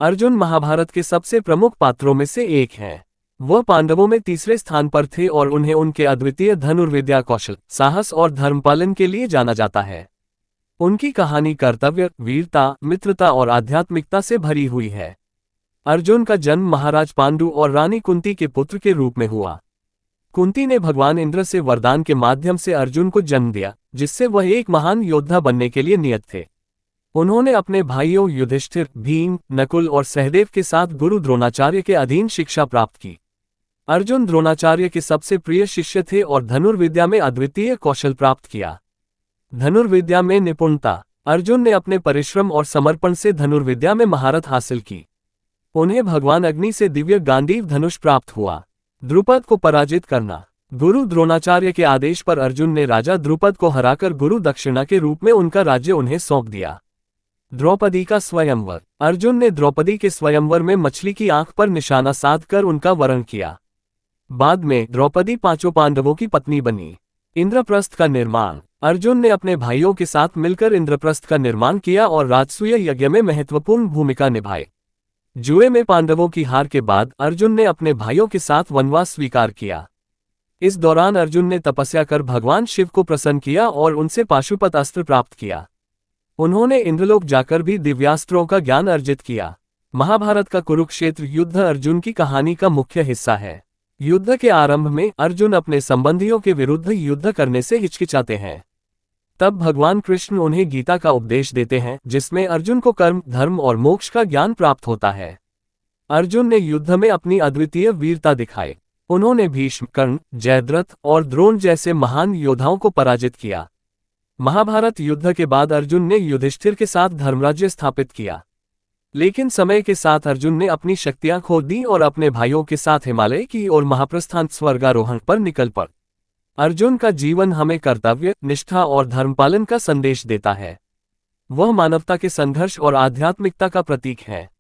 अर्जुन महाभारत के सबसे प्रमुख पात्रों में से एक हैं। वह पांडवों में तीसरे स्थान पर थे और उन्हें उनके अद्वितीय धनुर्विद्या कौशल, साहस और धर्मपालन के लिए जाना जाता है। उनकी कहानी कर्तव्य, वीरता, मित्रता और आध्यात्मिकता से भरी हुई है। अर्जुन का जन्म महाराज पांडु और रानी कुंती के पुत्र के रूप में हुआ। कुंती ने भगवान इंद्र से वरदान के माध्यम से अर्जुन को जन्म दिया, जिससे वह एक महान योद्धा बनने के लिए नियत थे। उन्होंने अपने भाइयों युधिष्ठिर, भीम, नकुल और सहदेव के साथ गुरु द्रोणाचार्य के अधीन शिक्षा प्राप्त की। अर्जुन द्रोणाचार्य के सबसे प्रिय शिष्य थे और धनुर्विद्या में अद्वितीय कौशल प्राप्त किया। धनुर्विद्या में निपुणता। अर्जुन ने अपने परिश्रम और समर्पण से धनुर्विद्या में महारत हासिल की। उन्हें भगवान अग्नि से दिव्य गांडीव धनुष प्राप्त हुआ। द्रुपद को पराजित करना। गुरु द्रोणाचार्य के आदेश पर अर्जुन ने राजा द्रुपद को हराकर गुरु दक्षिणा के रूप में उनका राज्य उन्हें सौंप दिया। द्रौपदी का स्वयंवर। अर्जुन ने द्रौपदी के स्वयंवर में मछली की आंख पर निशाना साधकर उनका वरण किया। बाद में द्रौपदी पांचों पांडवों की पत्नी बनी। इंद्रप्रस्थ का निर्माण। अर्जुन ने अपने भाइयों के साथ मिलकर इंद्रप्रस्थ का निर्माण किया और राजसूय यज्ञ में महत्वपूर्ण भूमिका निभाई। जुए में पांडवों की हार के बाद अर्जुन ने अपने भाइयों के साथ वनवास स्वीकार किया। इस दौरान अर्जुन ने तपस्या कर भगवान शिव को प्रसन्न किया और उनसे पाशुपत अस्त्र प्राप्त किया। उन्होंने इंद्रलोक जाकर भी दिव्यास्त्रों का ज्ञान अर्जित किया। महाभारत का कुरुक्षेत्र युद्ध अर्जुन की कहानी का मुख्य हिस्सा है। युद्ध के आरंभ में अर्जुन अपने संबंधियों के विरुद्ध युद्ध करने से हिचकिचाते हैं। तब भगवान कृष्ण उन्हें गीता का उपदेश देते हैं, जिसमें अर्जुन को कर्म, धर्म और मोक्ष का ज्ञान प्राप्त होता है। अर्जुन ने युद्ध में अपनी अद्वितीय वीरता दिखाई। उन्होंने भीष्म, कर्ण, जयद्रथ और द्रोण जैसे महान योद्धाओं को पराजित किया। महाभारत युद्ध के बाद अर्जुन ने युधिष्ठिर के साथ धर्मराज्य स्थापित किया। लेकिन समय के साथ अर्जुन ने अपनी शक्तियां खो दी और अपने भाइयों के साथ हिमालय की ओर महाप्रस्थान स्वर्गारोहण पर निकल पड़। अर्जुन का जीवन हमें कर्तव्य, निष्ठा और धर्मपालन का संदेश देता है। वह मानवता के संघर्ष और आध्यात्मिकता का प्रतीक है।